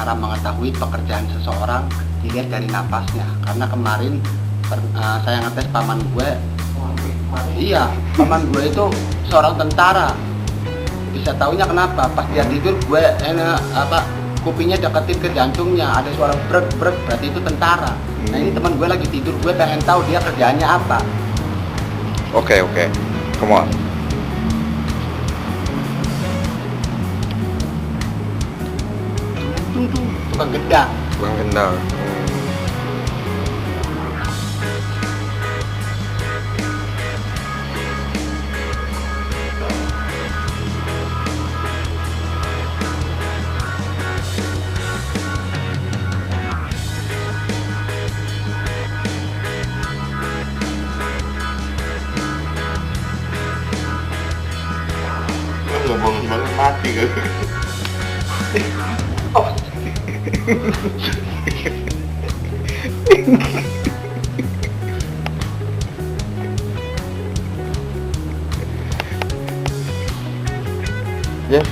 cara mengetahui pekerjaan seseorang dilihat dari napasnya. Karena kemarin saya ngetes paman gue. Iya, paman gue itu seorang tentara. Bisa taunya kenapa? Pas dia tidur gue kupingnya deketin ke jantungnya, ada suara brek brek, berarti itu tentara. Nah ini teman gue lagi tidur, gue pengen tahu dia kerjaannya apa. Oke, come on. Tukang gendang. Tukang gendang. Ngomong banget mati kan. Oh. Ya.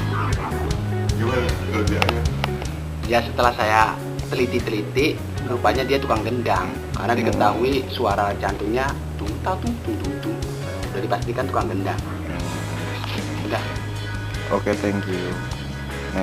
Gimana kerjaannya? Ya setelah saya teliti-teliti, rupanya dia tukang gendang. Karena diketahui suara jantungnya tung tung tung tung tung. Udah dipastikan tukang gendang. Udah. Oke, thank you.